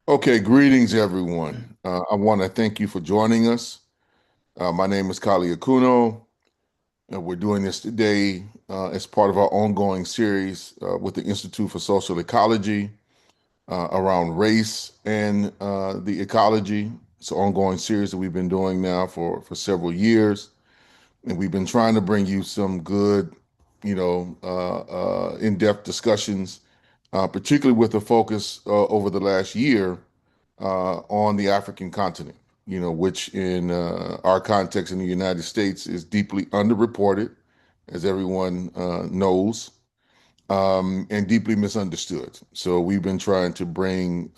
Okay, greetings, everyone. I want to thank you for joining us. My name is Kali Akuno, and we're doing this today as part of our ongoing series with the Institute for Social Ecology around race and the ecology. It's an ongoing series that we've been doing now for several years, and we've been trying to bring you some good, in-depth discussions, particularly with a focus over the last year on the African continent, which in our context in the United States is deeply underreported, as everyone knows, and deeply misunderstood. So we've been trying to bring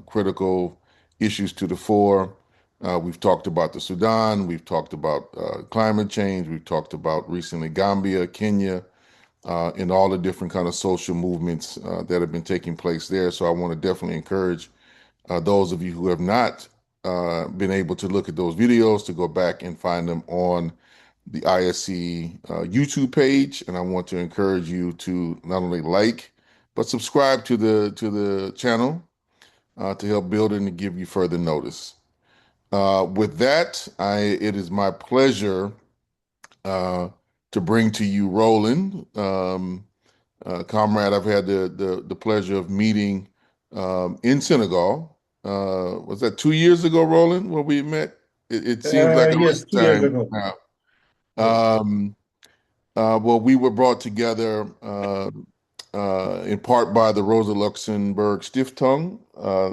critical issues to the fore. We've talked about the Sudan, we've talked about climate change, we've talked about recently Gambia, Kenya, and all the different kind of social movements that have been taking place there. So I want to definitely encourage those of you who have not been able to look at those videos to go back and find them on the ISC YouTube page. And I want to encourage you to not only like but subscribe to the channel to help build it and to give you further notice. With that, it is my pleasure uh, to bring to you Roland, comrade. I've had the pleasure of meeting in Senegal. Was that 2 years ago, Roland, when we met? It seems like a Yes, 2 years lifetime ago. now. Yes. Um, well, we were brought together in part by the Rosa Luxemburg Stiftung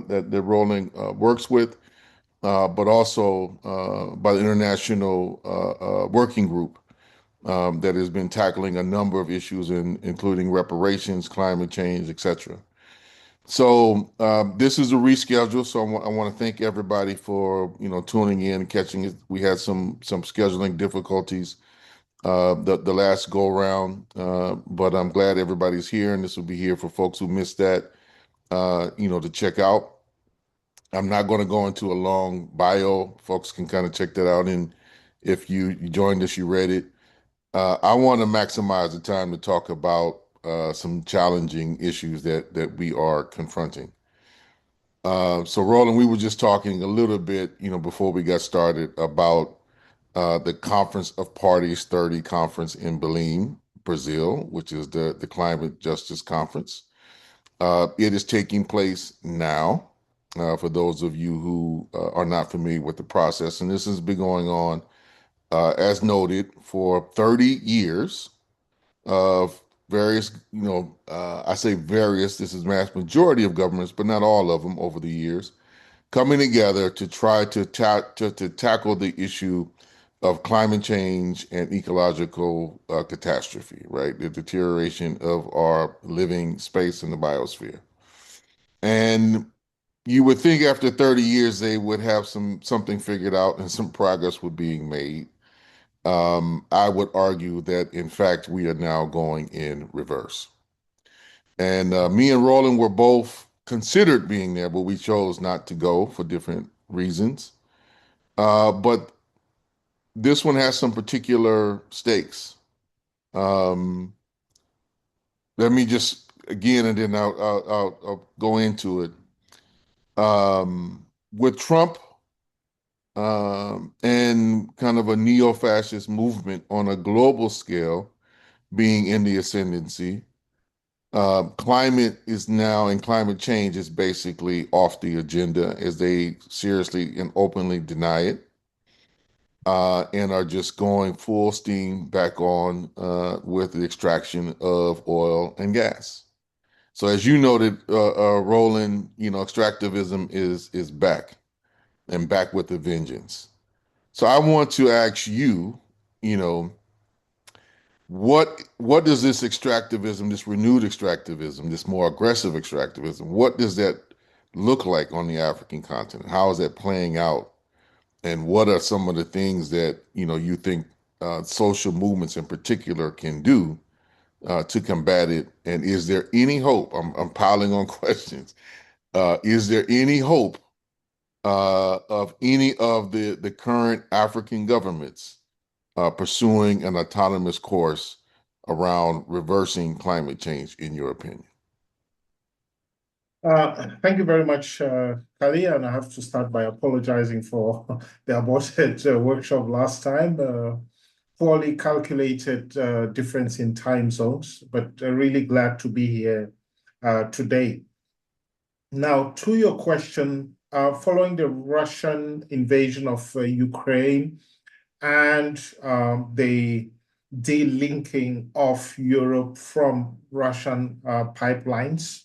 that Roland works with, but also by the International Working Group that has been tackling a number of issues, including reparations, climate change, etc. So this is a reschedule. So I want to thank everybody for tuning in and catching it. We had some scheduling difficulties the last go around, but I'm glad everybody's here, and this will be here for folks who missed that, to check out. I'm not going to go into a long bio. Folks can kind of check that out, and if you joined us, you read it. I want to maximize the time to talk about some challenging issues that we are confronting. So, Roland, we were just talking a little bit, before we got started about the Conference of Parties 30 conference in Belém, Brazil, which is the Climate Justice Conference. It is taking place now. For those of you who are not familiar with the process, and this has been going on, as noted, for 30 years of various, I say various, this is vast majority of governments, but not all of them over the years, coming together to try to tackle the issue of climate change and ecological catastrophe, right? The deterioration of our living space in the biosphere. And you would think after 30 years they would have something figured out and some progress would being made. I would argue that in fact we are now going in reverse. And me and Roland were both considered being there, but we chose not to go for different reasons. But this one has some particular stakes. Um, Let me just again, and then I'll go into it. With Trump and kind of a neo-fascist movement on a global scale being in the ascendancy, climate is now, and climate change is basically off the agenda as they seriously and openly deny it, and are just going full steam back on with the extraction of oil and gas. So as you noted, Roland, extractivism is back and back with a vengeance. So I want to ask you, you know, what does this extractivism, this renewed extractivism, this more aggressive extractivism, what does that look like on the African continent? How is that playing out? And what are some of the things that you think social movements in particular can do to combat it? And is there any hope? I'm piling on questions. Is there any hope of any of the current African governments pursuing an autonomous course around reversing climate change, in your opinion? Thank you very much, Kali, and I have to start by apologizing for the aborted workshop last time. Poorly calculated difference in time zones, but really glad to be here today. Now, to your question, following the Russian invasion of Ukraine and the delinking of Europe from Russian pipelines,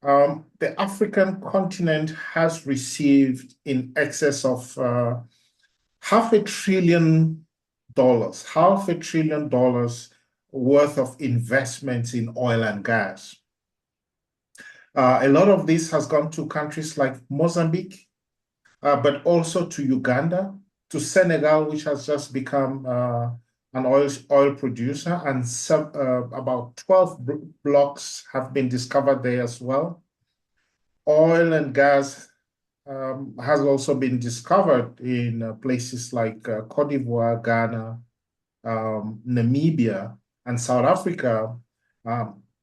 the African continent has received in excess of half a trillion dollars worth of investments in oil and gas. A lot of this has gone to countries like Mozambique, but also to Uganda, to Senegal, which has just become an oil producer, and about 12 blocks have been discovered there as well. Oil and gas has also been discovered in places like Cote d'Ivoire, Ghana, Namibia, and South Africa.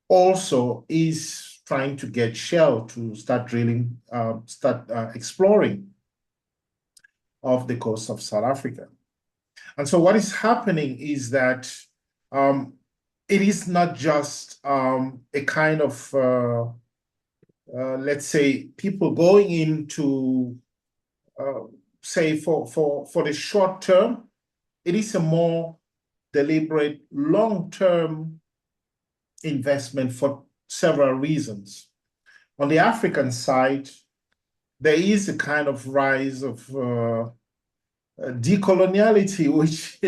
Also is trying to get Shell to start drilling, start exploring off the coast of South Africa. And so what is happening is that um, it is not just a kind of let's say, people going into, uh, say, for the short term, it is a more deliberate long-term investment for several reasons. On the African side, there is a kind of rise of decoloniality, which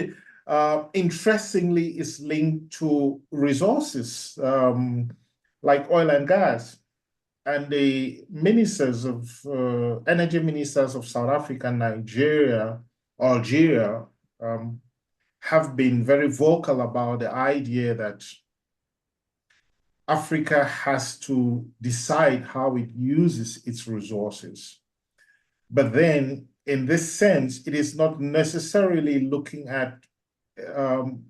interestingly is linked to resources like oil and gas. And the ministers of energy ministers of South Africa, Nigeria, Algeria, um, have been very vocal about the idea that Africa has to decide how it uses its resources. But then, in this sense, it is not necessarily looking at um,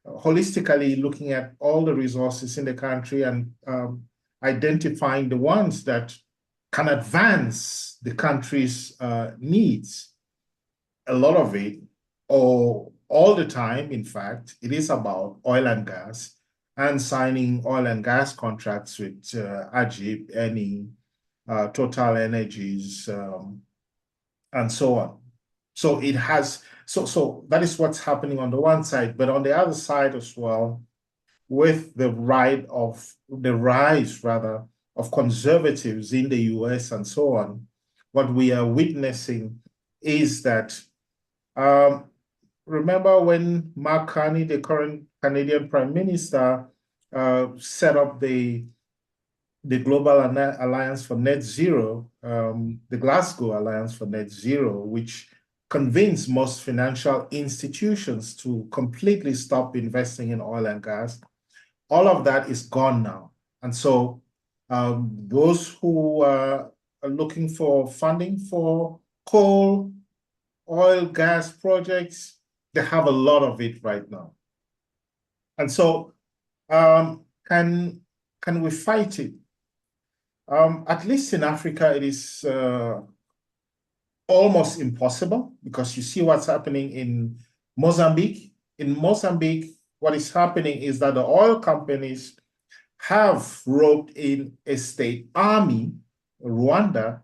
holistically looking at all the resources in the country and identifying the ones that can advance the country's needs. A lot of it, or all the time, in fact, it is about oil and gas and signing oil and gas contracts with Ajib, Eni, Total Energies, and so on. So it has, so that is what's happening on the one side, but on the other side as well, with the rise rather of conservatives in the US and so on, what we are witnessing is that um, remember when Mark Carney, the current Canadian Prime Minister, set up the Global Alliance for Net Zero, the Glasgow Alliance for Net Zero, which convinced most financial institutions to completely stop investing in oil and gas. All of that is gone now. And so those who are looking for funding for coal, oil, gas projects, they have a lot of it right now. And so um, can, can we fight it? At least in Africa, it is almost impossible because you see what's happening in Mozambique. In Mozambique, what is happening is that the oil companies have roped in a state army, Rwanda,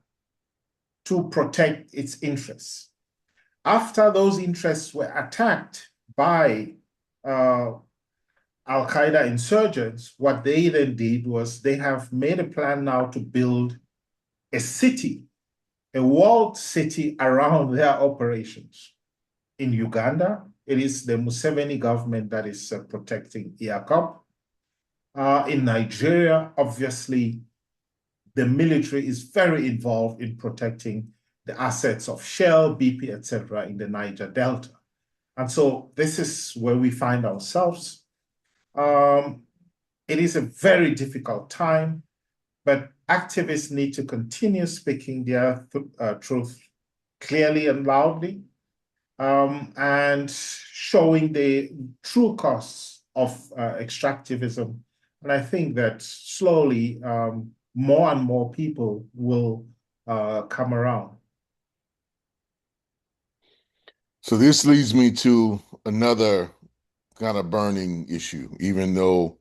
to protect its interests. After those interests were attacked by Al Qaeda insurgents, what they then did was they have made a plan now to build a city, a walled city around their operations. In Uganda, it is the Museveni government that is protecting IACOP. In Nigeria, obviously, the military is very involved in protecting the assets of Shell, BP, etc., in the Niger Delta. And so this is where we find ourselves. Um, it is a very difficult time, but activists need to continue speaking their truth clearly and loudly, and showing the true costs of extractivism. And I think that slowly more and more people will come around. So this leads me to another kind of burning issue, even though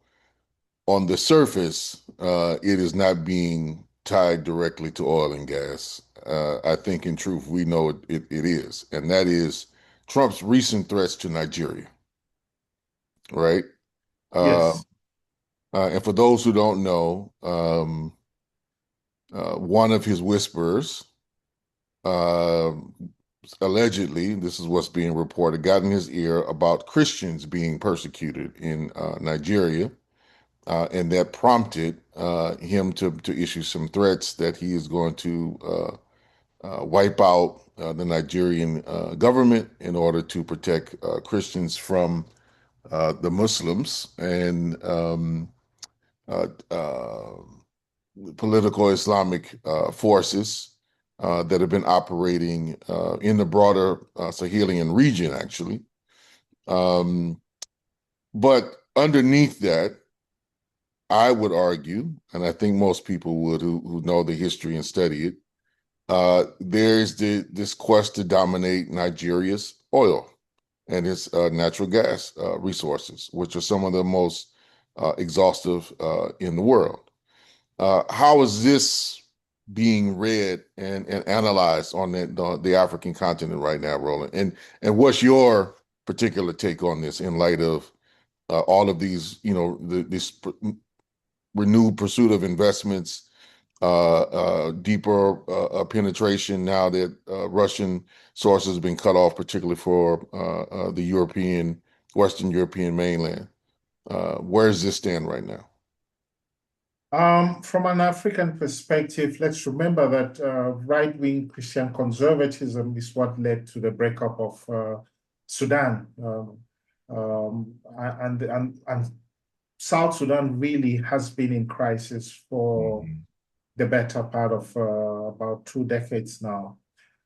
on the surface, it is not being tied directly to oil and gas. I think in truth, we know it is, and that is Trump's recent threats to Nigeria, right? Uh, Yes. and for those who don't know, one of his whisperers, uh, allegedly, this is what's being reported, got in his ear about Christians being persecuted in Nigeria. And that prompted him to issue some threats that he is going to wipe out the Nigerian government in order to protect Christians from the Muslims and uh, uh, political Islamic forces that have been operating in the broader Sahelian region, actually. Um, but underneath that, I would argue, and I think most people would who know the history and study it, there's this quest to dominate Nigeria's oil and its natural gas resources, which are some of the most exhaustive in the world. How is this being read and analyzed on the African continent right now, Roland? And what's your particular take on this in light of all of these, this renewed pursuit of investments, deeper penetration now that Russian sources have been cut off, particularly for the Western European mainland. Where does this stand right now? From an African perspective, let's remember that right-wing Christian conservatism is what led to the breakup of Sudan. And South Sudan really has been in crisis for Mhm. the better part of about 2 decades now.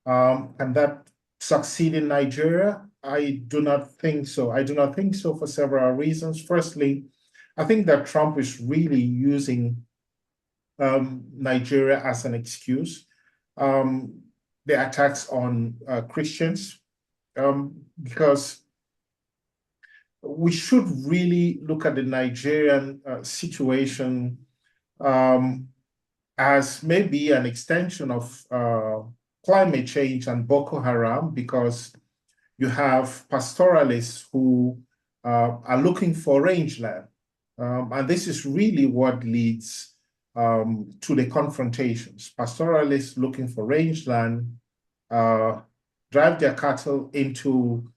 Can that succeed in Nigeria? I do not think so. I do not think so for several reasons. Firstly, I think that Trump is really using Nigeria as an excuse. Um, the attacks on Christians, because we should really look at the Nigerian situation um, as maybe an extension of climate change and Boko Haram, because you have pastoralists who are looking for rangeland. And this is really what leads to the confrontations. Pastoralists looking for rangeland uh, drive their cattle into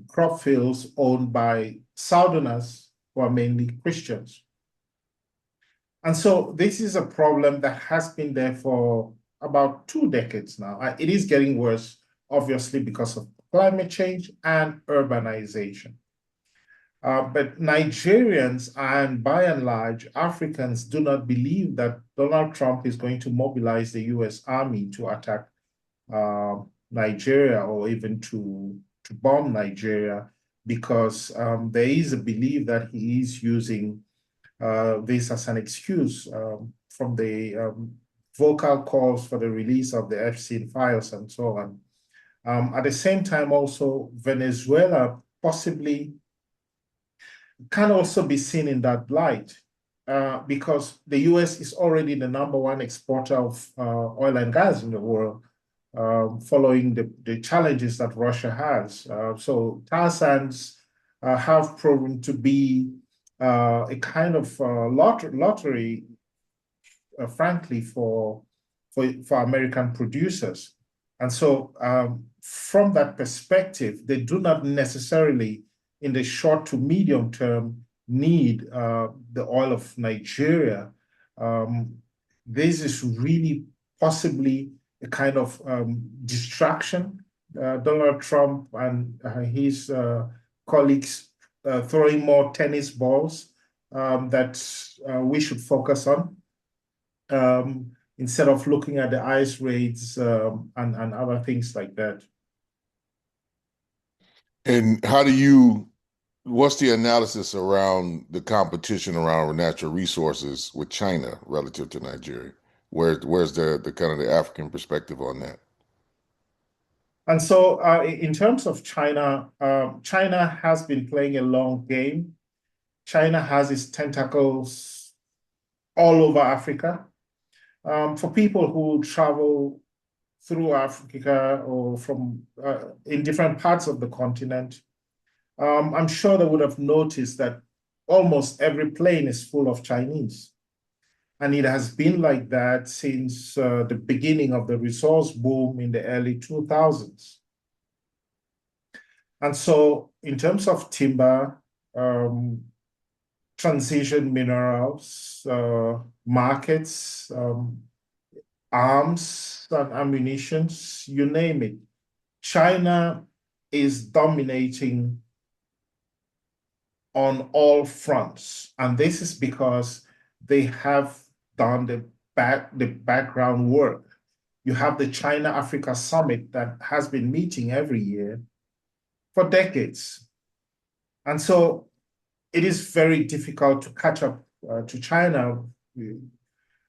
crop fields owned by Southerners who are mainly Christians. And so this is a problem that has been there for about 2 decades now. It is getting worse, obviously, because of climate change and urbanization. But Nigerians and by and large Africans do not believe that Donald Trump is going to mobilize the US Army to attack uh, Nigeria or even to bomb Nigeria, because there is a belief that he is using this as an excuse from the vocal calls for the release of the Epstein files and so on. At the same time, also, Venezuela possibly can also be seen in that light because the US is already the #1 exporter of oil and gas in the world, following the challenges that Russia has. So tar sands have proven to be a kind of lottery, frankly, for American producers. And so, from that perspective, they do not necessarily, in the short to medium term, need the oil of Nigeria. Um, this is really possibly a kind of distraction. Donald Trump and his colleagues throwing more tennis balls that we should focus on, instead of looking at the ice raids and other things like that. And how do you what's the analysis around the competition around natural resources with China relative to Nigeria? Where's the kind of the African perspective on that? And so, in terms of China, China has been playing a long game. China has its tentacles all over Africa. For people who travel through Africa or from in different parts of the continent, I'm sure they would have noticed that almost every plane is full of Chinese. And it has been like that since the beginning of the resource boom in the early 2000s. And so, in terms of timber, um, transition minerals, markets, arms and ammunitions, you name it, China is dominating on all fronts. And this is because they have done the background work. You have the China Africa Summit that has been meeting every year for decades. And so it is very difficult to catch up to China,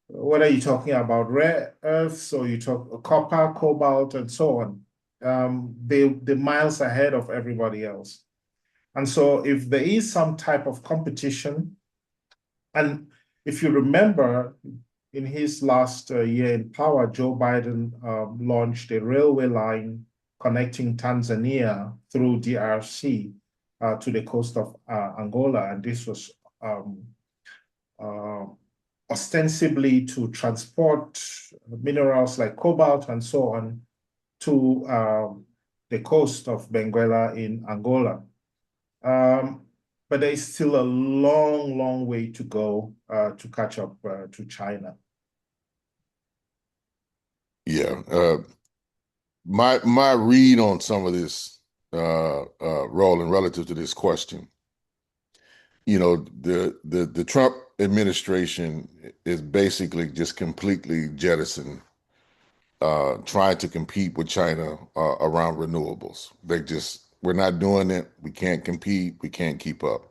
whether you're talking about rare earths or you talk copper, cobalt, and so on. They're miles ahead of everybody else. And so if there is some type of competition, and if you remember, in his last year in power, Joe Biden launched a railway line connecting Tanzania through DRC to the coast of Angola. And this was uh, ostensibly to transport minerals like cobalt and so on to the coast of Benguela in Angola. Um, but there is still a long, long way to go to catch up to China. Yeah, my read on some of this, Roland, relative to this question, the Trump administration is basically just completely jettisoned trying to compete with China around renewables. We're not doing it. We can't compete. We can't keep up.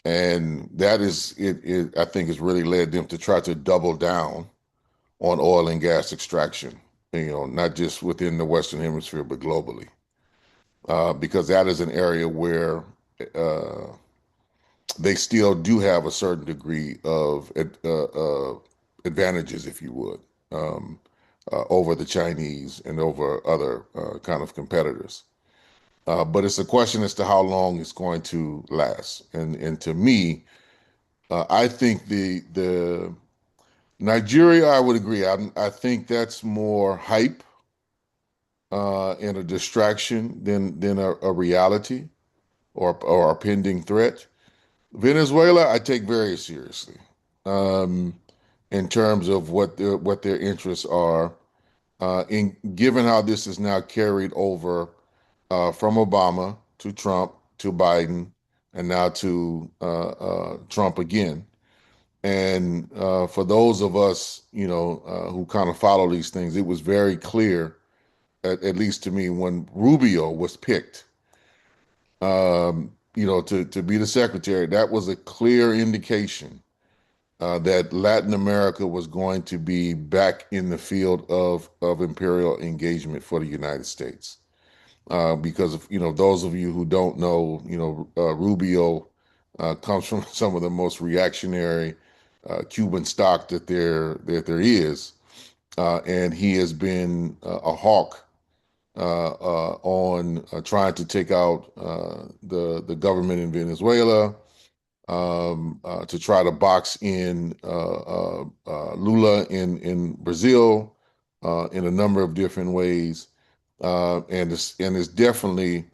And that is it, I think has really led them to try to double down on oil and gas extraction, not just within the Western Hemisphere, but globally. Because that is an area where uh, they still do have a certain degree of advantages, if you would, over the Chinese and over other kind of competitors. But it's a question as to how long it's going to last. And to me, I think the Nigeria, I would agree. I think that's more hype and a distraction than a reality or a pending threat. Venezuela, I take very seriously um, in terms of what their interests are. In given how this is now carried over from Obama to Trump to Biden and now to Trump again. And for those of us, who kind of follow these things, it was very clear, at least to me, when Rubio was picked, to be the secretary, that was a clear indication that Latin America was going to be back in the field of imperial engagement for the United States. Because of, those of you who don't know, Rubio comes from some of the most reactionary Cuban stock that there is, and he has been a hawk on trying to take out the government in Venezuela, to try to box in Lula in Brazil in a number of different ways, and it's definitely,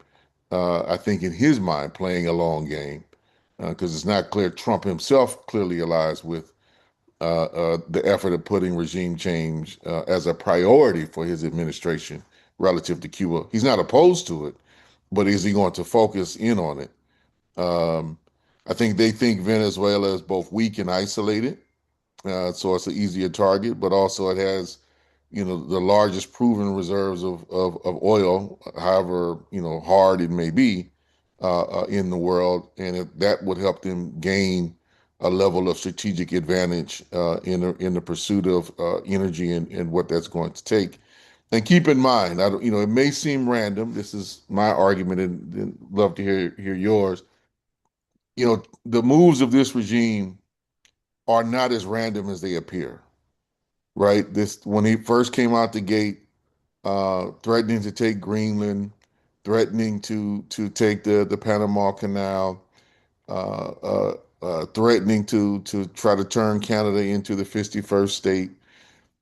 I think, in his mind, playing a long game because it's not clear Trump himself clearly aligns with the effort of putting regime change as a priority for his administration relative to Cuba. He's not opposed to it, but is he going to focus in on it? Um, I think they think Venezuela is both weak and isolated, so it's an easier target, but also it has, the largest proven reserves of oil, however, hard it may be, in the world, and that would help them gain a level of strategic advantage in the pursuit of energy and what that's going to take. And keep in mind, I don't, it may seem random. This is my argument, and love to hear yours. The moves of this regime are not as random as they appear, right? This when he first came out the gate, threatening to take Greenland, threatening to take the Panama Canal, uh, threatening to try to turn Canada into the 51st state.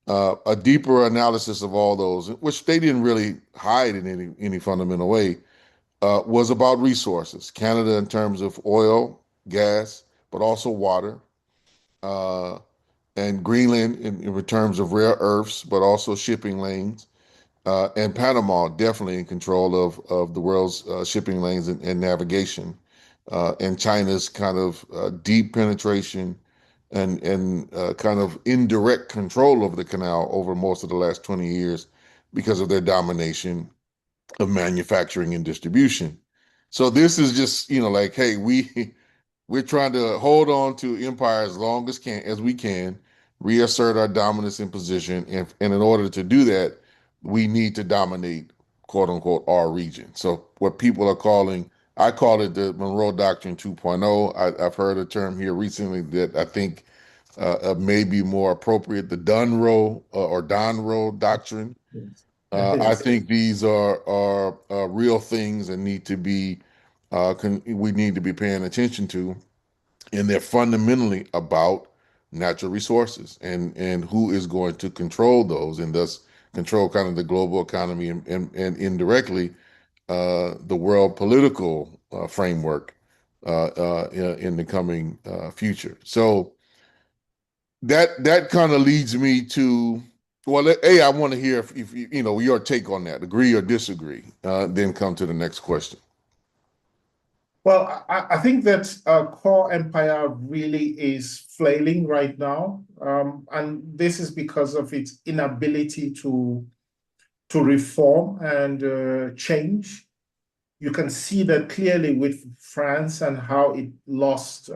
A deeper analysis of all those, which they didn't really hide in any fundamental way, was about resources. Canada in terms of oil, gas, but also water, uh, and Greenland in terms of rare earths, but also shipping lanes. And Panama definitely in control of the world's shipping lanes and navigation, and China's kind of deep penetration and kind of indirect control of the canal over most of the last 20 years because of their domination of manufacturing and distribution. So this is just, like, hey, we're trying to hold on to empire as long as we can, reassert our dominance in position, and in order to do that, we need to dominate, quote unquote, our region. So what people are calling, I call it the Monroe Doctrine 2.0. I've heard a term here recently that I think may be more appropriate, the Dunroe or Donroe Doctrine. Yes. I Yes. think these are real things and we need to be paying attention to, and they're fundamentally about natural resources and who is going to control those and thus control kind of the global economy and indirectly the world political framework in the coming future. So that kind of leads me to, well, I want to hear if your take on that, agree or disagree, then come to the next question. Well, I think that core empire really is flailing right now. And this is because of its inability to reform and change. You can see that clearly with France and how it lost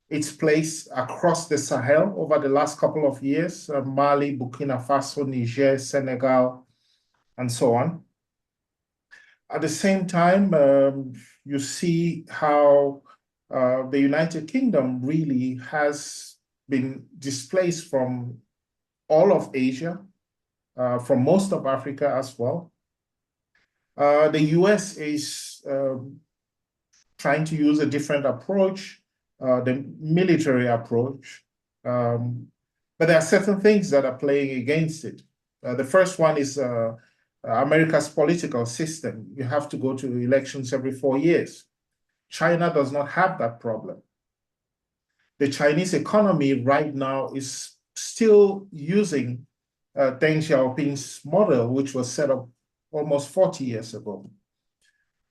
its place across the Sahel over the last couple of years, Mali, Burkina Faso, Niger, Senegal, and so on. At the same time, you see how the United Kingdom really has been displaced from all of Asia, from most of Africa as well. The US is trying to use a different approach, the military approach. But there are certain things that are playing against it. The first one is America's political system. You have to go to elections every 4 years. China does not have that problem. The Chinese economy right now is still using Deng Xiaoping's model, which was set up almost 40 years ago.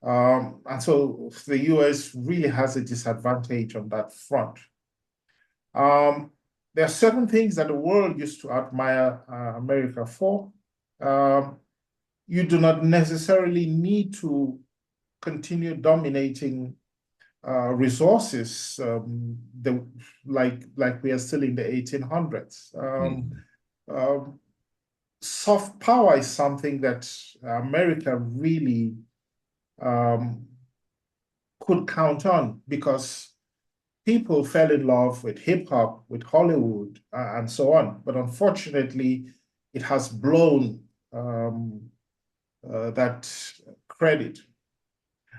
And so the US really has a disadvantage on that front. There are certain things that the world used to admire America for. You do not necessarily need to continue dominating resources like we are still in the 1800s. Mm. Soft power is something that America really could count on because people fell in love with hip hop, with Hollywood, and so on. But unfortunately, it has blown that credit.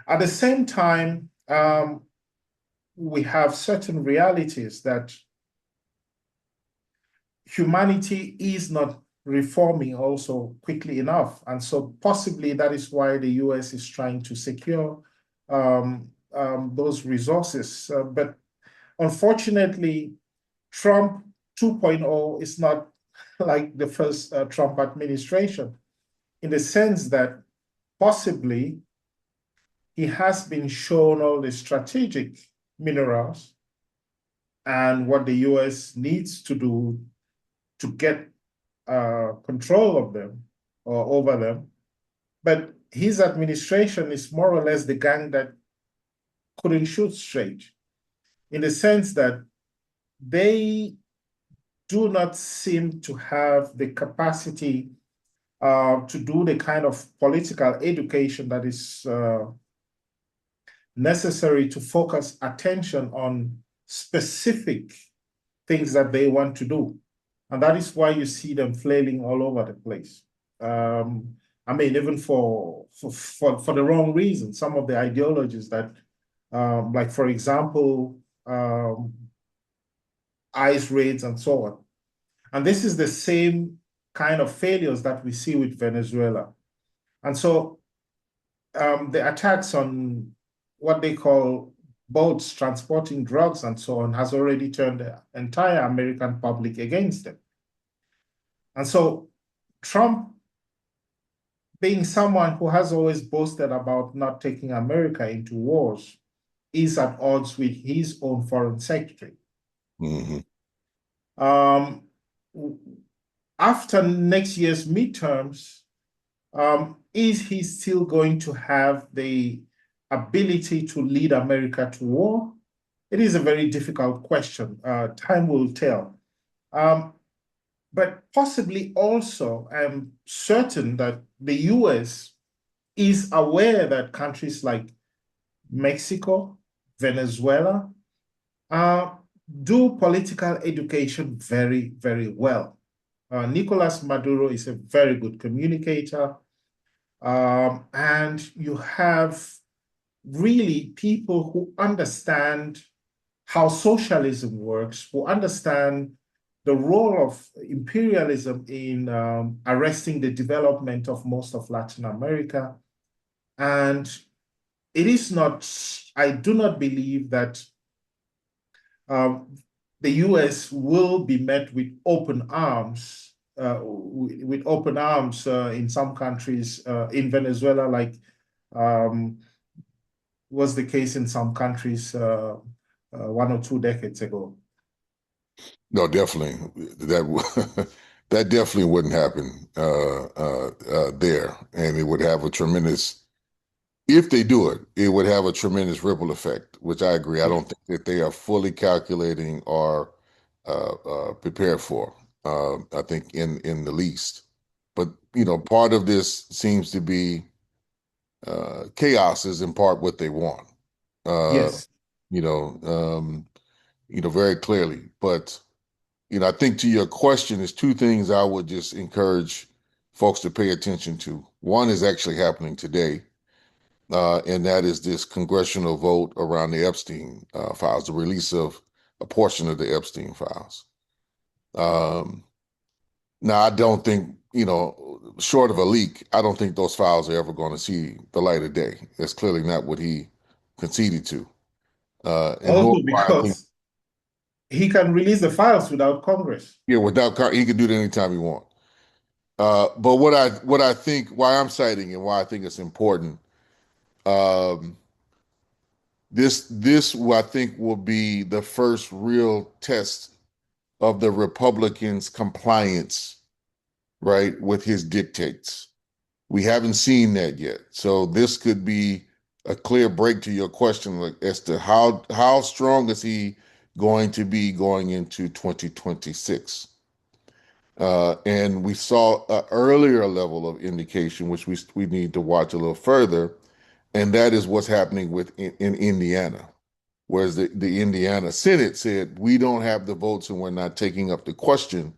At the same time, we have certain realities that humanity is not reforming also quickly enough. And so possibly that is why the US is trying to secure those resources. But unfortunately, Trump 2.0 is not like the first Trump administration in the sense that possibly he has been shown all the strategic minerals and what the US needs to do to get control of them or over them. But his administration is more or less the gang that couldn't shoot straight, in the sense that they do not seem to have the capacity to do the kind of political education that is necessary to focus attention on specific things that they want to do. And that is why you see them flailing all over the place. I mean, even for the wrong reason. Some of the ideologies that, like for example, ICE raids and so on. And this is the same kind of failures that we see with Venezuela. And so the attacks on what they call boats transporting drugs and so on has already turned the entire American public against them. And so Trump, being someone who has always boasted about not taking America into wars, is at odds with his own foreign secretary. Hmm. Um, After next year's midterms, is he still going to have the ability to lead America to war? It is a very difficult question. Time will tell. Um, but possibly also, I'm certain that the US is aware that countries like Mexico, Venezuela, uh, do political education very, very well. Nicolas Maduro is a very good communicator. And you have really people who understand how socialism works, who understand the role of imperialism in arresting the development of most of Latin America. And it is not, I do not believe that um, the US will be met with open arms, in some countries, in Venezuela, like um, was the case in some countries 1 or 2 decades ago. No, definitely that definitely wouldn't happen there, and it would have a tremendous. If they do it, it would have a tremendous ripple effect, which I agree. I Yeah. don't think that they are fully calculating or prepared for. I think in the least, but part of this seems to be chaos is in part what they want. Uh, Yes. you know, um, very clearly. But I think to your question, there's two things I would just encourage folks to pay attention to. One is actually happening today, and that is this congressional vote around the Epstein files, the release of a portion of the Epstein files. Um, Now, I don't think, short of a leak, I don't think those files are ever going to see the light of day. That's clearly not what he conceded to. And nor Also do I think, because he can release the files without Congress. yeah, he can do it anytime he wants. But what I think, why I'm citing and why I think it's important, um, this I think will be the first real test of the Republicans' compliance, right, with his dictates. We haven't seen that yet. So this could be a clear break to your question, like, as to how strong is he going to be going into 2026. And we saw an earlier level of indication, which we need to watch a little further, and that is what's happening in Indiana. Whereas the Indiana Senate said, we don't have the votes and we're not taking up the question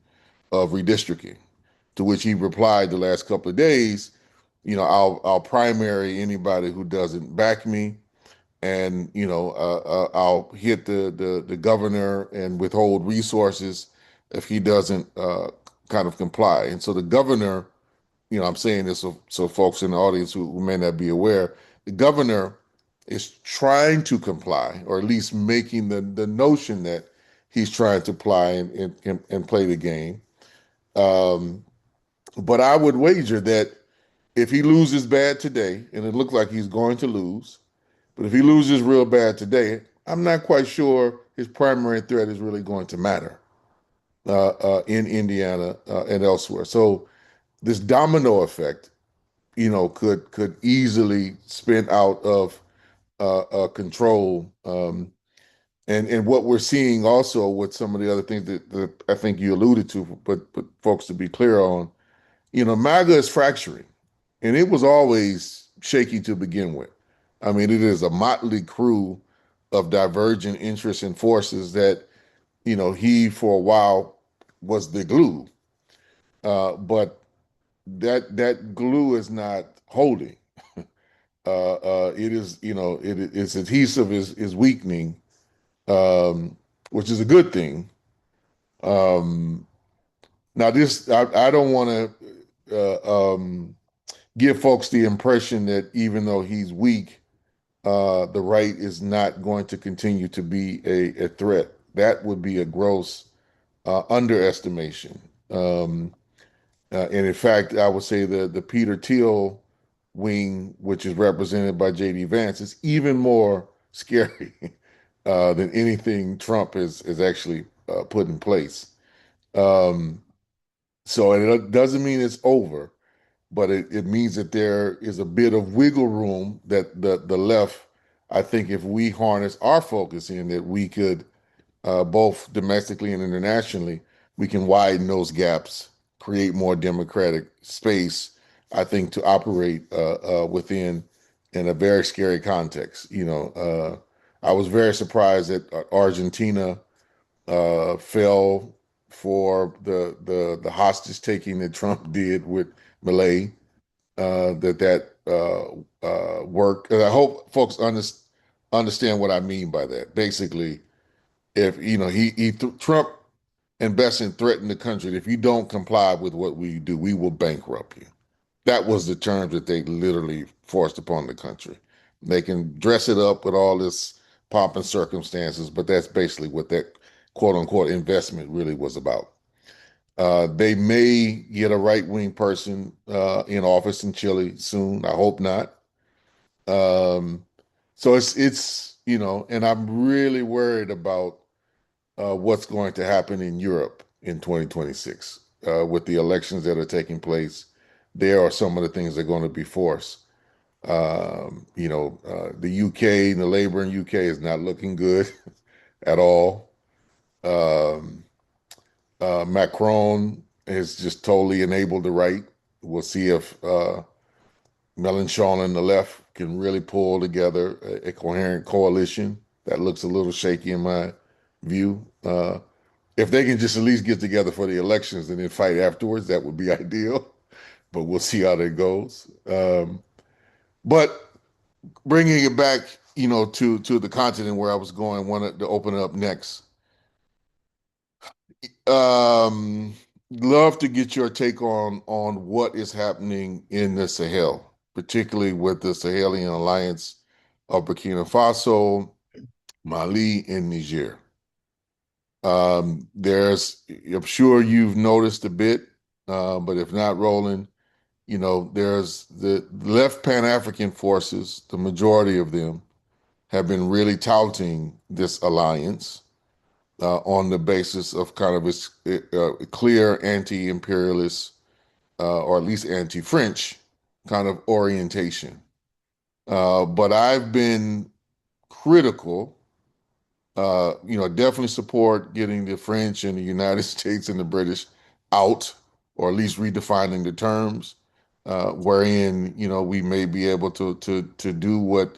of redistricting, to which he replied the last couple of days, I'll primary anybody who doesn't back me, and I'll hit the governor and withhold resources if he doesn't kind of comply. And so the governor, I'm saying this so folks in the audience who may not be aware, the governor is trying to comply, or at least making the notion that he's trying to apply and play the game. Um, but I would wager that if he loses bad today, and it looks like he's going to lose, but if he loses real bad today, I'm not quite sure his primary threat is really going to matter in Indiana and elsewhere. So this domino effect could easily spin out of control. And what we're seeing also with some of the other things that I think you alluded to, but folks to be clear on, MAGA is fracturing, and it was always shaky to begin with. I mean, it is a motley crew of divergent interests and forces that, he for a while was the glue, but that glue is not holding. It is, its adhesive is weakening, which is a good thing. Um, Now, I don't want to give folks the impression that even though he's weak, the right is not going to continue to be a threat. That would be a gross underestimation. And in fact, I would say the Peter Thiel wing, which is represented by J.D. Vance, is even more scary than anything Trump has actually put in place. Um, so it doesn't mean it's over, but it means that there is a bit of wiggle room that the left, I think if we harness our focus in, that we could, both domestically and internationally, we can widen those gaps, create more democratic space, I think, to operate within in a very scary context. I was very surprised that Argentina fell for the hostage taking that Trump did with Malay, that worked. And I hope folks understand what I mean by that. Basically, if Trump and Besson threatened the country that if you don't comply with what we do, we will bankrupt you. That was the terms that they literally forced upon the country. They can dress it up with all this pomp and circumstances, but that's basically what that quote unquote investment really was about. They may get a right wing person in office in Chile soon. I hope not. Um, so it's and I'm really worried about what's going to happen in Europe in 2026 with the elections that are taking place. There are some of the things that are going to be forced. The UK and the Labour in UK is not looking good at all. Um, Macron has just totally enabled the right. We'll see if Mélenchon and the left can really pull together a coherent coalition. That looks a little shaky in my view. If they can just at least get together for the elections and then fight afterwards, that would be ideal. But we'll see how that goes. But bringing it back, to the continent where I was going, wanted to open it up next. Um, Love to get your take on what is happening in the Sahel, particularly with the Sahelian alliance of Burkina Faso, Mali, and Niger. I'm sure you've noticed a bit, but if not, Roland, there's the left Pan-African forces, the majority of them have been really touting this alliance on the basis of kind of its clear anti-imperialist or at least anti-French kind of orientation. But I've been critical. Definitely support getting the French and the United States and the British out, or at least redefining the terms, wherein we may be able to do what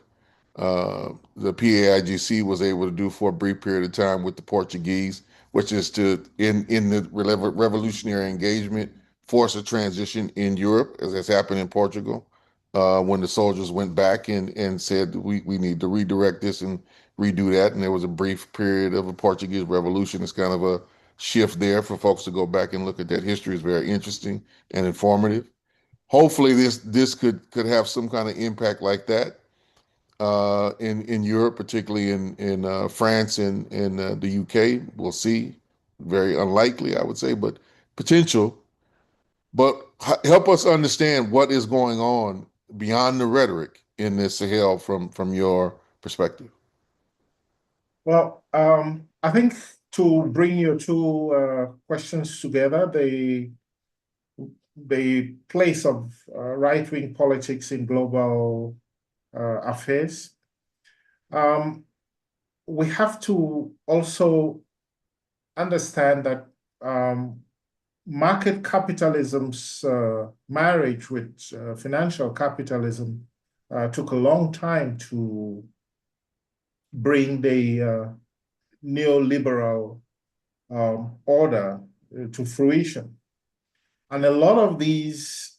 the PAIGC was able to do for a brief period of time with the Portuguese, which is to in the revolutionary engagement force a transition in Europe, as has happened in Portugal, when the soldiers went back and said we need to redirect this and redo that, and there was a brief period of a Portuguese revolution. It's kind of a shift there for folks to go back and look at that history. Is very interesting and informative. Hopefully, this could have some kind of impact like that in Europe, particularly in France and in the UK. We'll see. Very unlikely, I would say, but potential. But help us understand what is going on beyond the rhetoric in this Sahel from your perspective. Well, I think to bring your two questions together, the place of right-wing politics in global affairs, we have to also understand that market capitalism's marriage with financial capitalism took a long time to bring the neoliberal order to fruition. And a lot of these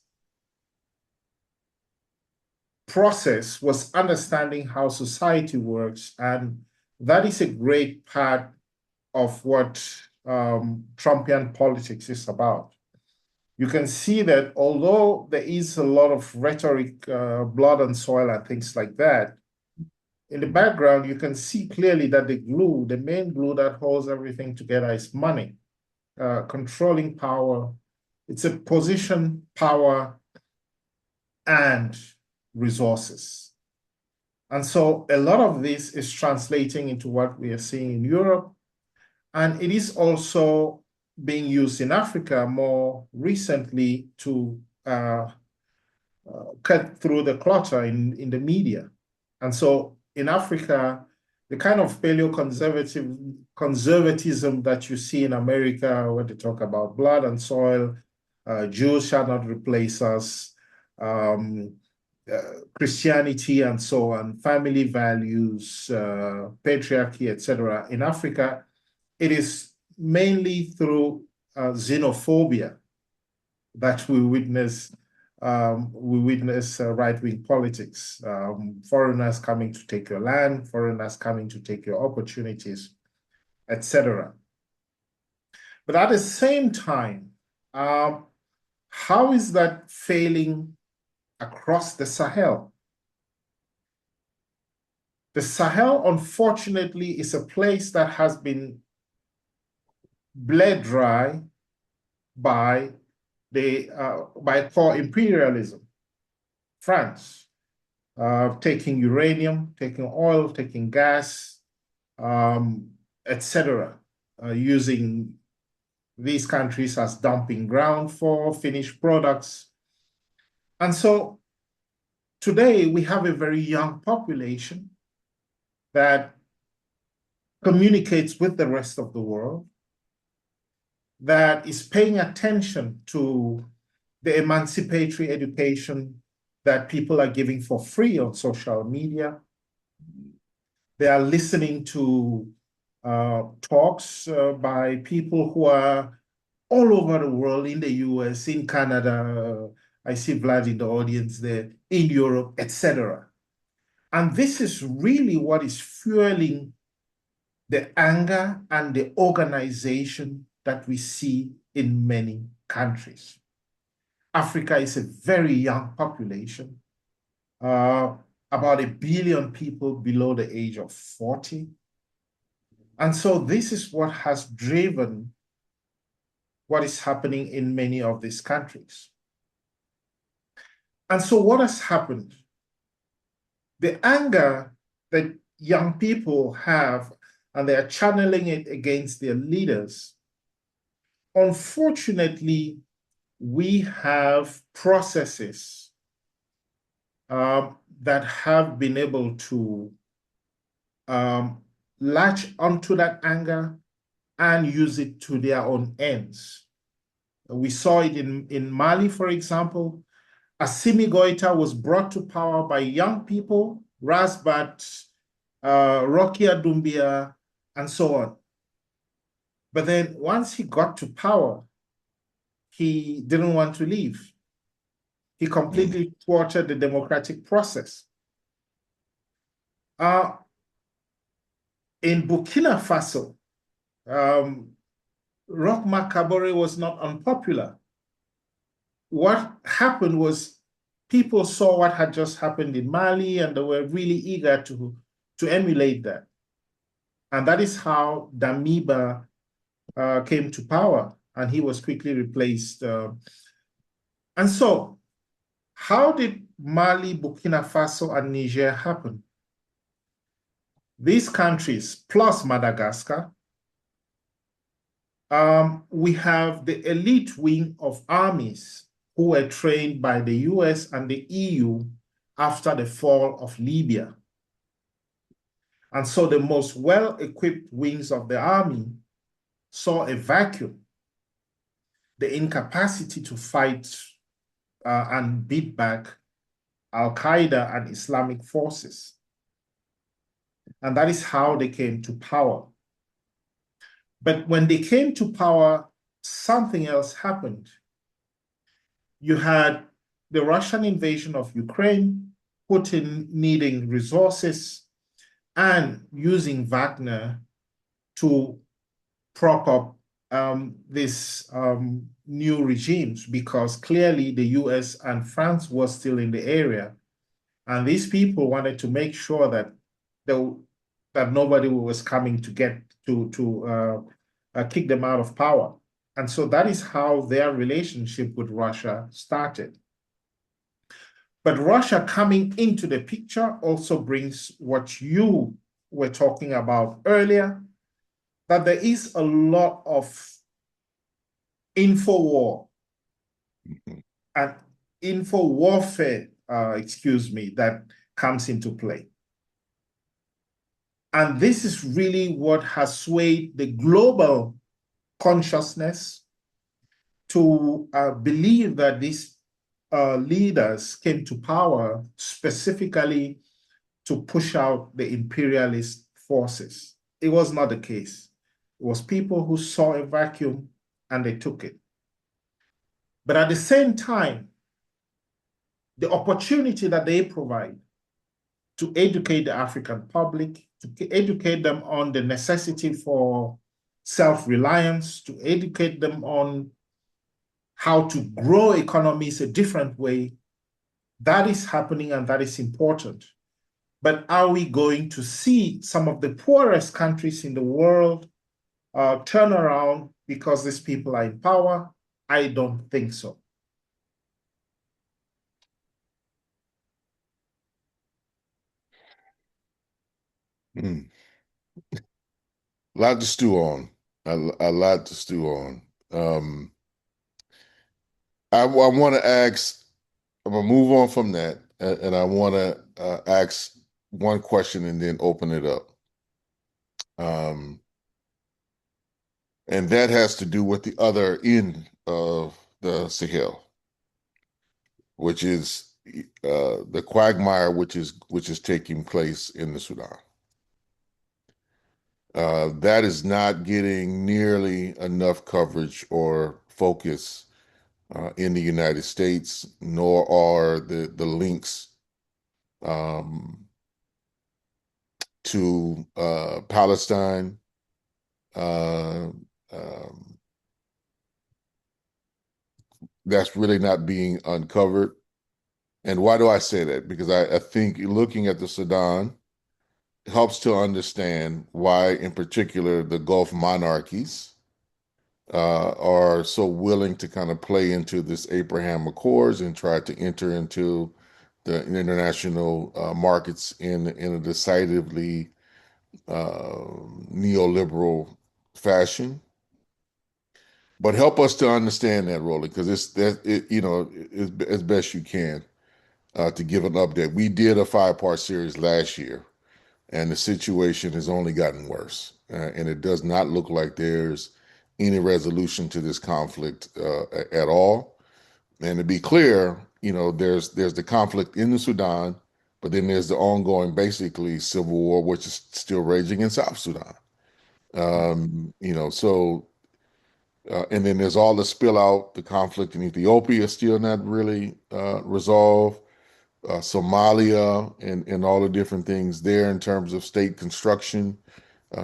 process was understanding how society works, and that is a great part of what Trumpian politics is about. You can see that although there is a lot of rhetoric, blood and soil and things like that, in the background, you can see clearly that the glue, the main glue that holds everything together is money, controlling power. It's a position, power, and resources. And so a lot of this is translating into what we are seeing in Europe. And it is also being used in Africa more recently to cut through the clutter in the media. And so in Africa, the kind of conservatism that you see in America, where they talk about blood and soil, Jews shall not replace us, Christianity and so on, family values, patriarchy, etc. In Africa, it is mainly through xenophobia that we witness right-wing politics, foreigners coming to take your land, foreigners coming to take your opportunities, etc. But at the same time, how is that failing across the Sahel? The Sahel, unfortunately, is a place that has been bled dry by core imperialism. France, taking uranium, taking oil, taking gas, etc., using these countries as dumping ground for finished products. And so today we have a very young population that communicates with the rest of the world, that is paying attention to the emancipatory education that people are giving for free on social media. They are listening to talks by people who are all over the world, in the US, in Canada, I see Vlad in the audience there, in Europe, etc. And this is really what is fueling the anger and the organization that we see in many countries. Africa is a very young population, about 1 billion people below the age of 40. And so this is what has driven what is happening in many of these countries. And so what has happened? The anger that young people have, and they are channeling it against their leaders. Unfortunately, we have processes that have been able to latch onto that anger and use it to their own ends. We saw it in Mali, for example. Assimi Goïta was brought to power by young people, Rasbat, Rokia Doumbia, and so on. But then once he got to power, he didn't want to leave. He completely thwarted the democratic process. In Burkina Faso, Roch Marc Kabore was not unpopular. What happened was people saw what had just happened in Mali, and they were really eager to emulate that. And that is how Damiba came to power, and he was quickly replaced. And so, how did Mali, Burkina Faso, and Niger happen? These countries, plus Madagascar, we have the elite wing of armies who were trained by the US and the EU after the fall of Libya. And so the most well-equipped wings of the army saw a vacuum, the incapacity to fight and beat back Al-Qaeda and Islamic forces. And that is how they came to power. But when they came to power, something else happened. You had the Russian invasion of Ukraine, Putin needing resources, and using Wagner to prop up these new regimes, because clearly the US and France were still in the area. And these people wanted to make sure that that nobody was coming to get to kick them out of power. And so that is how their relationship with Russia started. But Russia coming into the picture also brings what you were talking about earlier, that there is a lot of info war and info warfare, that comes into play. And this is really what has swayed the global consciousness to believe that these leaders came to power specifically to push out the imperialist forces. It was not the case. It was people who saw a vacuum and they took it. But at the same time, the opportunity that they provide to educate the African public, to educate them on the necessity for self-reliance, to educate them on how to grow economies a different way, that is happening and that is important. But are we going to see some of the poorest countries in the world turn around because these people are in power? I don't think so. Mm. A lot to stew on. A lot to stew on. I want to ask, I'm going to move on from that, and I want to ask one question and then open it up. Um, and that has to do with the other end of the Sahel, which is the quagmire which is taking place in the Sudan. That is not getting nearly enough coverage or focus in the United States, nor are the links um, to Palestine. Uh, um, that's really not being uncovered. And why do I say that? Because I think looking at the Sudan helps to understand why, in particular, the Gulf monarchies are so willing to kind of play into this Abraham Accords and try to enter into the international markets in a decidedly neoliberal fashion. But help us to understand that, Roland, because it's that as best you can to give an update. We did a 5-part series last year, and the situation has only gotten worse, and it does not look like there's any resolution to this conflict at all. And to be clear, there's the conflict in the Sudan, but then there's the ongoing, basically, civil war, which is still raging in South Sudan. So and then there's all the spill out, the conflict in Ethiopia is still not really resolved. Somalia and all the different things there in terms of state construction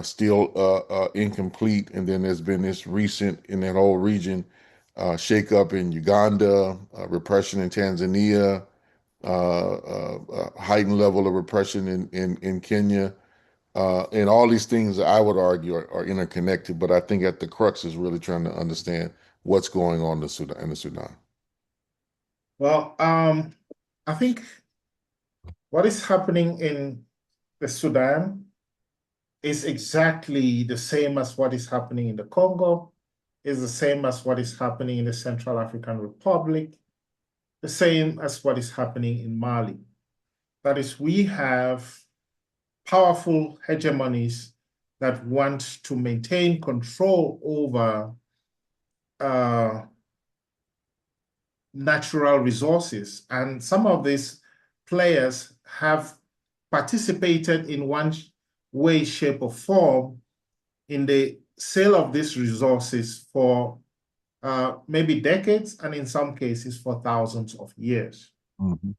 still incomplete. And then there's been this recent in that whole region shakeup in Uganda, repression in Tanzania, heightened level of repression in Kenya. And all these things I would argue are interconnected, but I think at the crux is really trying to understand what's going on in the Sudan. Well, I think what is happening in the Sudan is exactly the same as what is happening in the Congo, is the same as what is happening in the Central African Republic, the same as what is happening in Mali. That is, we have powerful hegemonies that want to maintain control over uh, natural resources. And some of these players have participated in one way, shape, or form in the sale of these resources for maybe decades, and in some cases for thousands of years. Mhm.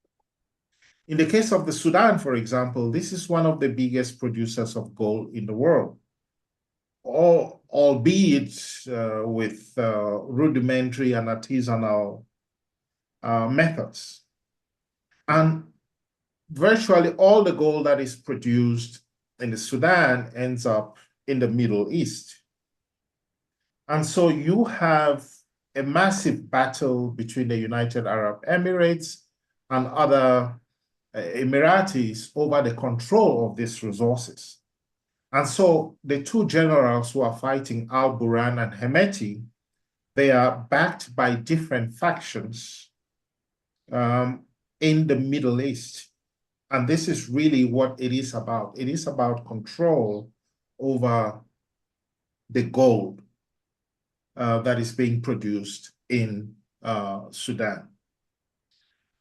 In the case of the Sudan, for example, this is one of the biggest producers of gold in the world, albeit with rudimentary and artisanal methods. And virtually all the gold that is produced in the Sudan ends up in the Middle East. And so you have a massive battle between the United Arab Emirates and other Emiratis over the control of these resources. And so the two generals who are fighting, Al Burhan and Hemeti, they are backed by different factions um, in the Middle East. And this is really what it is about. It is about control over the gold that is being produced in Sudan.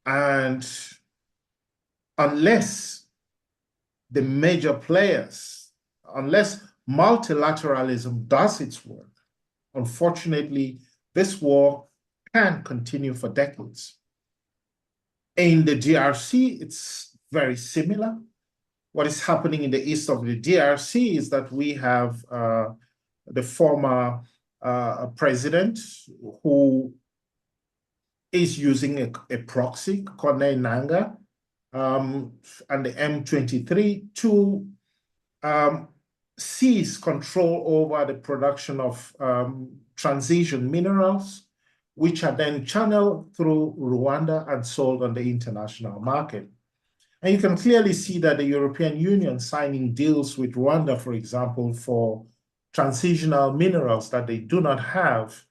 And unless the major players, unless multilateralism does its work, unfortunately, this war can continue for decades. In the DRC, it's very similar. What is happening in the east of the DRC is that we have the former president who is using a proxy, Corneille Nangaa, and the M23 to seize control over the production of transition minerals, which are then channeled through Rwanda and sold on the international market. And you can clearly see that the European Union signing deals with Rwanda, for example, for transitional minerals that they do not have,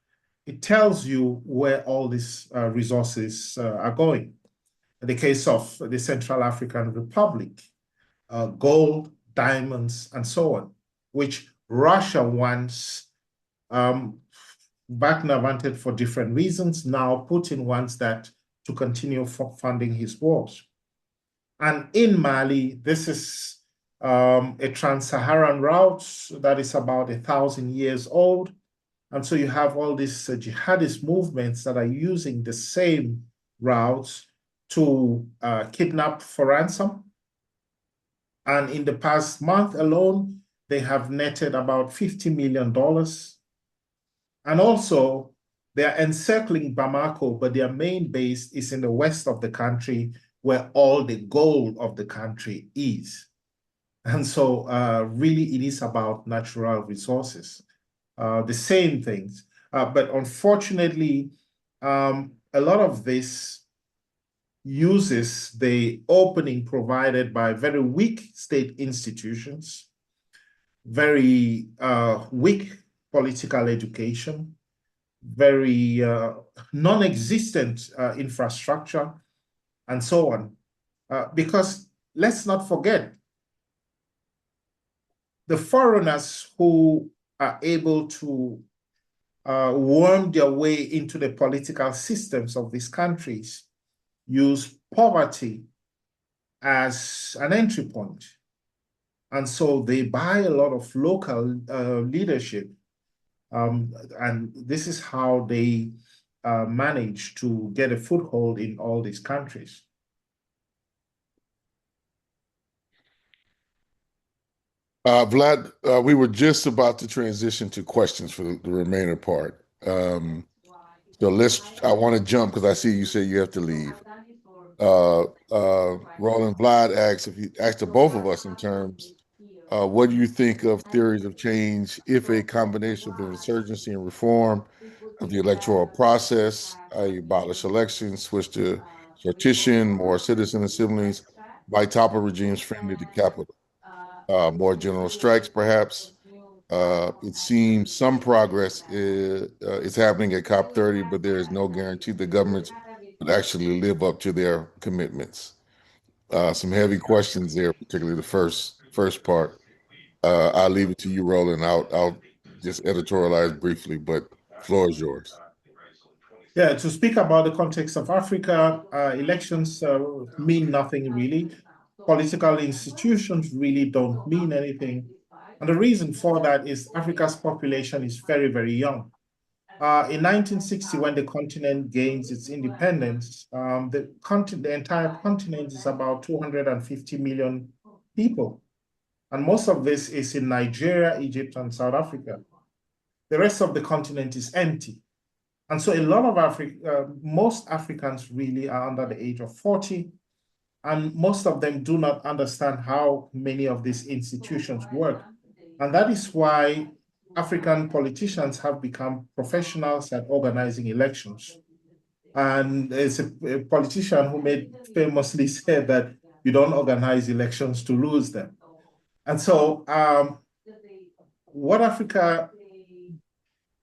it tells you where all these resources are going. In the case of the Central African Republic, gold, diamonds, and so on, which Russia wants Wagner wanted for different reasons. Now Putin wants that to continue funding his wars. And in Mali, this is a trans-Saharan route that is about 1,000 years old. And so you have all these jihadist movements that are using the same routes to kidnap for ransom. And in the past month alone, they have netted about $50 million. And also, they are encircling Bamako, but their main base is in the west of the country, where all the gold of the country is. And so really it is about natural resources, the same things. But unfortunately, a lot of this uses the opening provided by very weak state institutions, very weak political education, very non-existent infrastructure, and so on. Because let's not forget, the foreigners who are able to worm their way into the political systems of these countries use poverty as an entry point. And so they buy a lot of local leadership. And this is how they manage to get a foothold in all these countries. Vlad, we were just about to transition to questions for the remainder part. I want to jump because I see you say you have to leave. Roland Vlad asks if you asked to both of us in terms, what do you think of theories of change if a combination of insurgency and reform of the electoral process, i.e. abolish elections, switch to sortition, more citizen assemblies, might topple regimes friendly to capital? More general strikes, perhaps. It seems some progress is happening at COP30, but there is no guarantee the government's actually live up to their commitments? Some heavy questions there, particularly the first part. I'll leave it to you, Roland. I'll just editorialize briefly, but floor is yours. Yeah, to speak about the context of Africa, elections mean nothing really. Political institutions really don't mean anything. And the reason for that is Africa's population is very, very young. In 1960, when the continent gains its independence, the entire continent is about 250 million people. And most of this is in Nigeria, Egypt, and South Africa. The rest of the continent is empty. And so a lot of most Africans really are under the age of 40, and most of them do not understand how many of these institutions work. And that is why African politicians have become professionals at organizing elections. And there's a politician who made famously said that you don't organize elections to lose them. And so what Africa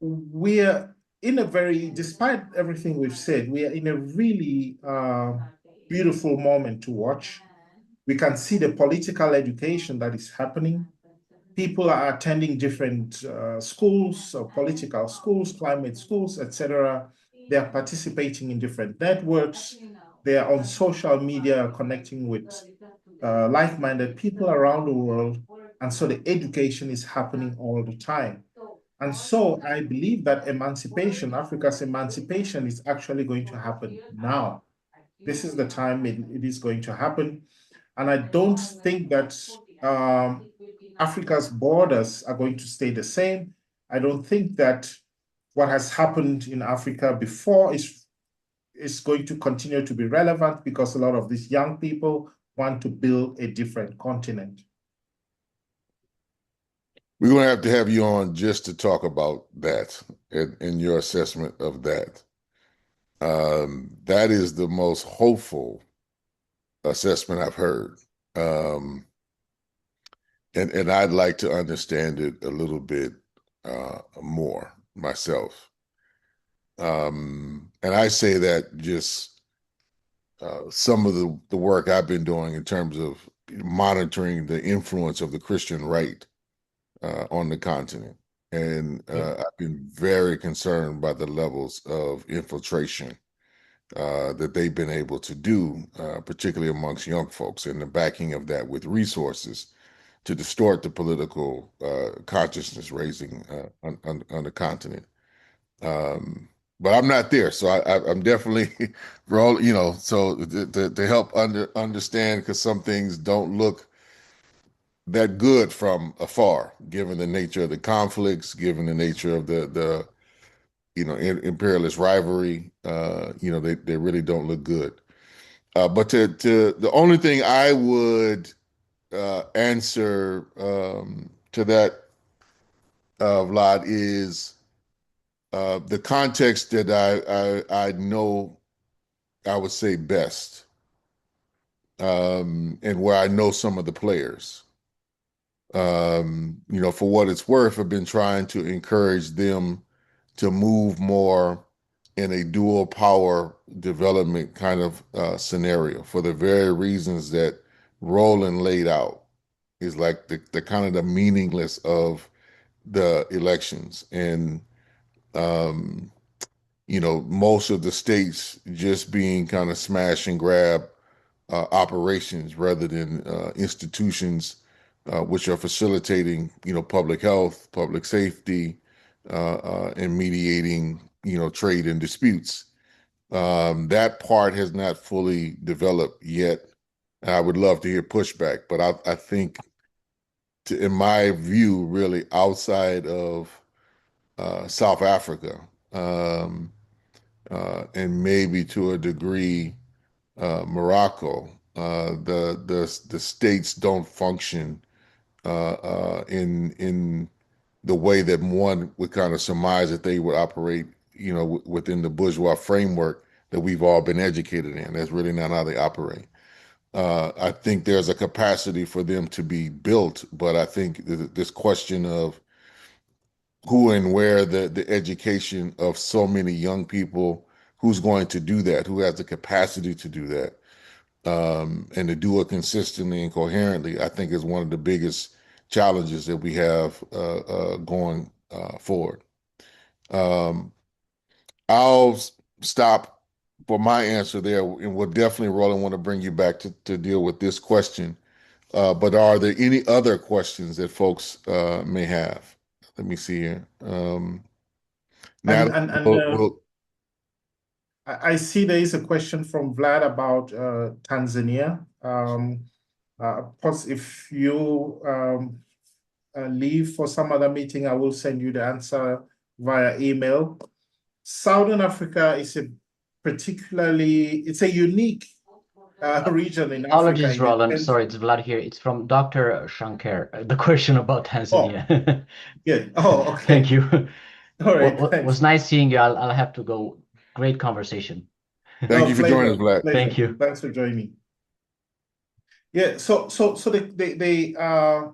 we're in a very, despite everything we've said, we are in a really beautiful moment to watch. We can see the political education that is happening. People are attending different schools, political schools, climate schools, etc. They are participating in different networks. They are on social media connecting with like-minded people around the world. And so the education is happening all the time. And so I believe that emancipation, Africa's emancipation, is actually going to happen now. This is the time it is going to happen. And I don't think that Africa's borders are going to stay the same. I don't think that what has happened in Africa before is going to continue to be relevant because a lot of these young people want to build a different continent. We're going to have you on just to talk about that and your assessment of that. That is the most hopeful assessment I've heard. Um, and I'd like to understand it a little bit more myself. And I say that just some of the work I've been doing in terms of monitoring the influence of the Christian right on the continent. And Yeah. I've been very concerned by the levels of infiltration that they've been able to do, particularly amongst young folks, and the backing of that with resources to distort the political consciousness raising on the continent. Um, but I'm not there, so I'm definitely role, so to help understand because some things don't look that good from afar, given the nature of the conflicts, given the nature of the imperialist rivalry. They really don't look good. But to the only thing I would answer to that, Vlad, is the context that I know I would say best, and where I know some of the players. For what it's worth, I've been trying to encourage them to move more in a dual power development kind of scenario for the very reasons that Roland laid out. Is like the kind of the meaningless of the elections and um, most of the states just being kind of smash and grab operations rather than institutions which are facilitating, public health, public safety, and mediating, trade and disputes. That part has not fully developed yet. And I would love to hear pushback, but I think, in my view, really outside of South Africa, um, and maybe to a degree Morocco, the states don't function in the way that one would kind of surmise that they would operate, within the bourgeois framework that we've all been educated in. That's really not how they operate. I think there's a capacity for them to be built, but I think this question of who and where the education of so many young people who's going to do that, who has the capacity to do that, and to do it consistently and coherently, I think is one of the biggest challenges that we have going forward. Um, I'll stop for my answer there, and we'll definitely, Roland, want to bring you back to deal with this question. But are there any other questions that folks may have? Let me see here. And Natalie, and and uh, we'll I see there is a question from Vlad about Tanzania. If you leave for some other meeting, I will send you the answer via email. Southern Africa is it's a unique region in Africa Apologies, in the Roland. sense. Sorry, it's Vlad here. It's from Dr. Shankar. The question about Oh, Tanzania. good. Oh, Thank okay. you. All right, Was thanks. nice seeing you. I'll have to go. Great conversation. thank No, you for joining us, pleasure, Black. Thank pleasure. you. Thanks for joining. Yeah, so the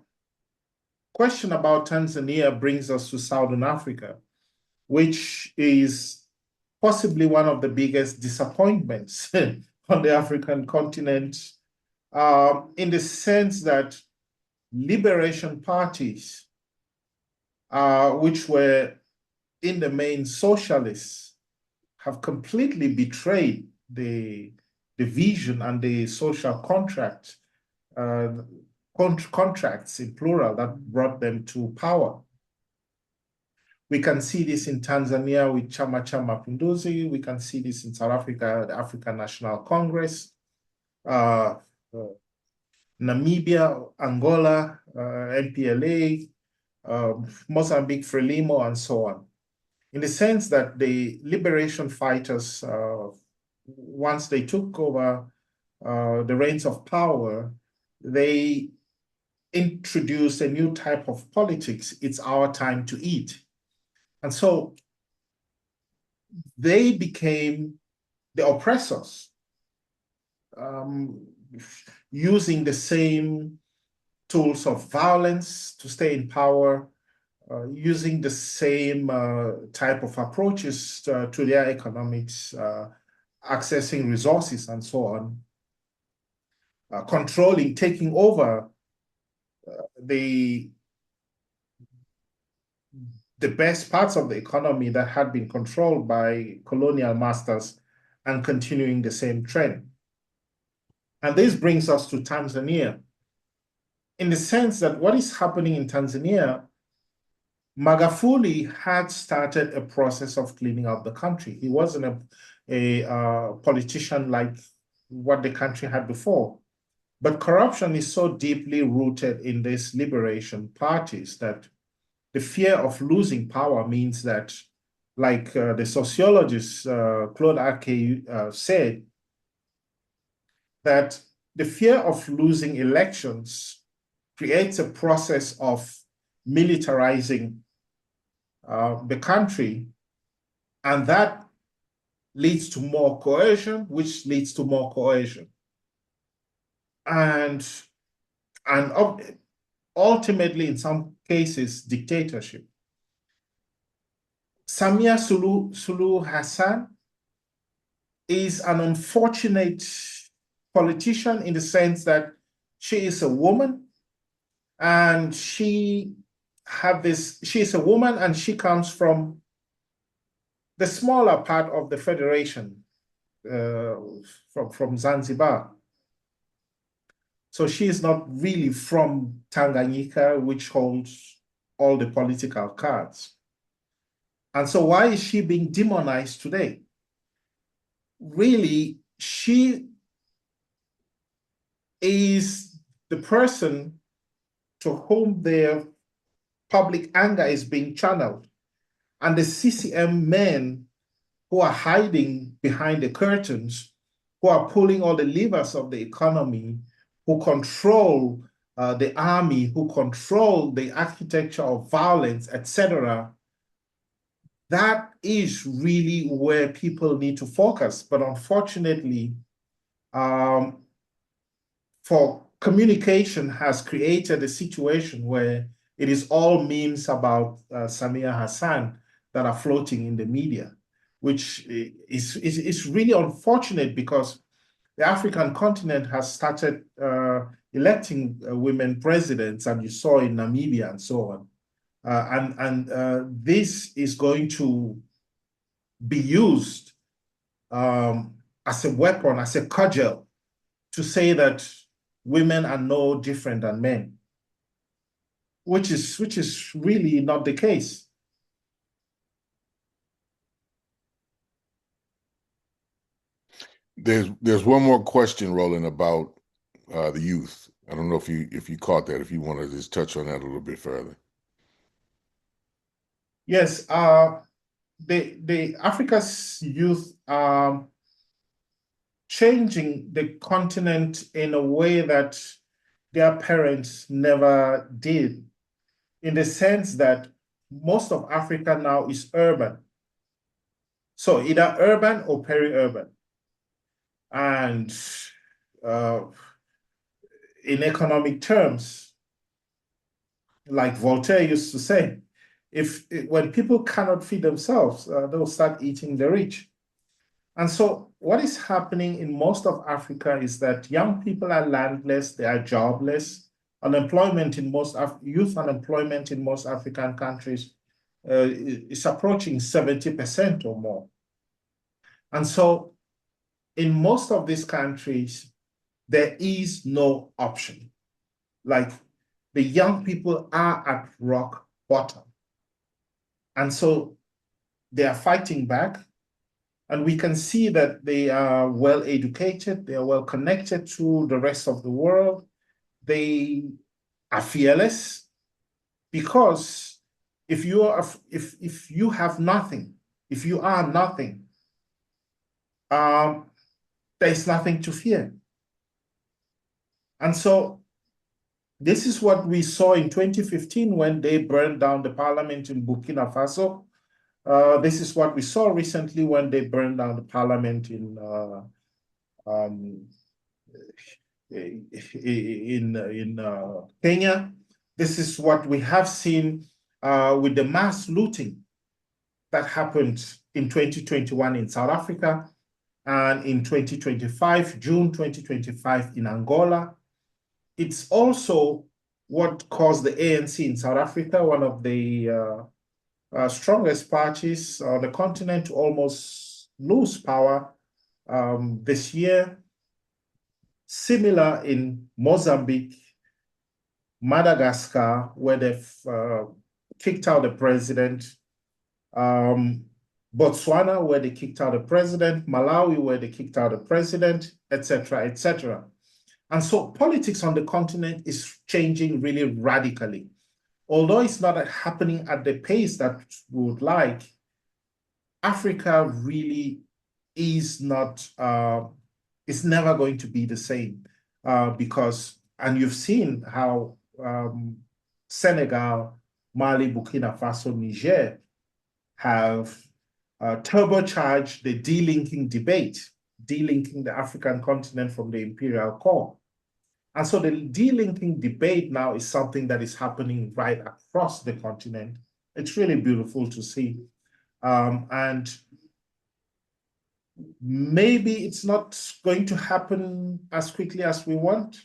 question about Tanzania brings us to Southern Africa, which is possibly one of the biggest disappointments on the African continent, in the sense that liberation parties, which were in the main socialists, have completely betrayed the vision and the social contract, contracts in plural that brought them to power. We can see this in Tanzania with Chama cha Mapinduzi. We can see this in South Africa, the African National Congress, uh, Namibia, Angola, MPLA, Mozambique, Frelimo, and so on. In the sense that the liberation fighters, once they took over the reins of power, they introduced a new type of politics. It's our time to eat. And so they became the oppressors, using the same tools of violence to stay in power, using the same type of approaches to their economics, accessing resources and so on, controlling, taking over the best parts of the economy that had been controlled by colonial masters and continuing the same trend. And this brings us to Tanzania, in the sense that what is happening in Tanzania, Magufuli had started a process of cleaning up the country. He wasn't a politician like what the country had before. But corruption is so deeply rooted in these liberation parties that the fear of losing power means that, like the sociologist Claude Ake said, that the fear of losing elections creates a process of militarizing the country, and that leads to more coercion, which leads to more coercion. And ultimately, in some cases, dictatorship. Samia Suluhu Hassan is an unfortunate politician in the sense that she is a woman, and she is a woman and she comes from the smaller part of the federation, from Zanzibar. So she is not really from Tanganyika, which holds all the political cards. And so why is she being demonized today? Really, she is the person to whom their public anger is being channeled. And the CCM men who are hiding behind the curtains, who are pulling all the levers of the economy, who control the army, who control the architecture of violence, etc., that is really where people need to focus. But unfortunately, for communication has created a situation where it is all memes about Samia Hassan that are floating in the media, which is really unfortunate because the African continent has started electing women presidents, and you saw in Namibia and so on. This is going to be used as a weapon, as a cudgel, to say that women are no different than men, which is really not the case. There's one more question, Roland, about the youth. I don't know if you caught that. If you want to just touch on that a little bit further. Yes, the Africa's youth are changing the continent in a way that their parents never did, in the sense that most of Africa now is urban. So either urban or peri-urban. And uh, in economic terms, like Voltaire used to say, when people cannot feed themselves, they'll start eating the rich. And so what is happening in most of Africa is that young people are landless, they are jobless. Unemployment in youth unemployment in most African countries is approaching 70% or more. And so in most of these countries, there is no option. Like, the young people are at rock bottom. And so they are fighting back. And we can see that they are well educated, they are well connected to the rest of the world. They are fearless, because if you have nothing, if you are nothing, there's nothing to fear. And so this is what we saw in 2015 when they burned down the parliament in Burkina Faso. This is what we saw recently when they burned down the parliament in Kenya. This is what we have seen with the mass looting that happened in 2021 in South Africa, and in 2025, June 2025 in Angola. It's also what caused the ANC in South Africa, one of the strongest parties on the continent, to almost lose power this year. Similar in Mozambique, Madagascar, where they've kicked out the president, Botswana, where they kicked out the president, Malawi, where they kicked out the president, etc., etc. And so politics on the continent is changing really radically. Although it's not happening at the pace that we would like, Africa really is not, it's never going to be the same because, and you've seen how Senegal, Mali, Burkina Faso, Niger have turbocharged the delinking debate, delinking the African continent from the imperial core. And so the delinking debate now is something that is happening right across the continent. It's really beautiful to see. And maybe it's not going to happen as quickly as we want,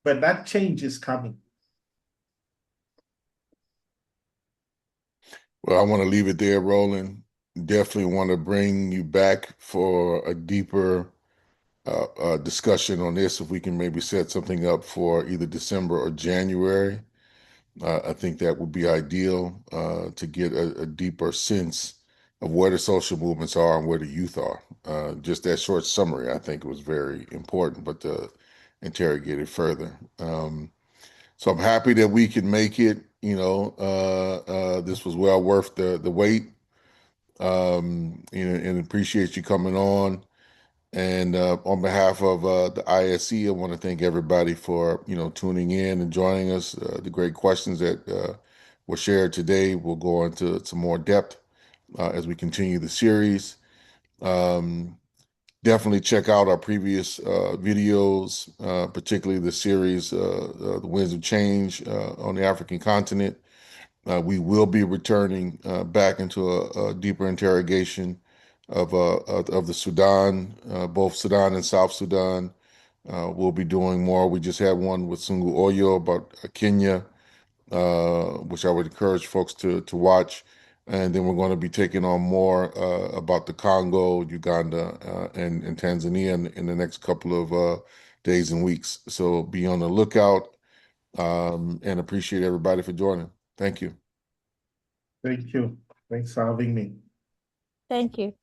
but that change is coming. Well, I want to leave it there, Roland. Definitely want to bring you back for a deeper discussion on this. If we can maybe set something up for either December or January, I think that would be ideal to get a deeper sense of where the social movements are and where the youth are. Just that short summary, I think, was very important, but to interrogate it further. So I'm happy that we can make it. This was well worth the wait. And appreciate you coming on. And on behalf of the ISE, I want to thank everybody for tuning in and joining us. The great questions that were shared today. We'll go into some more depth as we continue the series. Definitely check out our previous videos, particularly the series "The Winds of Change" on the African continent. We will be returning back into a deeper interrogation of the Sudan, both Sudan and South Sudan. We'll be doing more. We just had one with Sungu Oyo about Kenya, which I would encourage folks to watch. And then we're going to be taking on more about the Congo, Uganda, and Tanzania in the next couple of days and weeks. So be on the lookout, and appreciate everybody for joining. Thank you. Thank you. Thanks for having me. Thank you.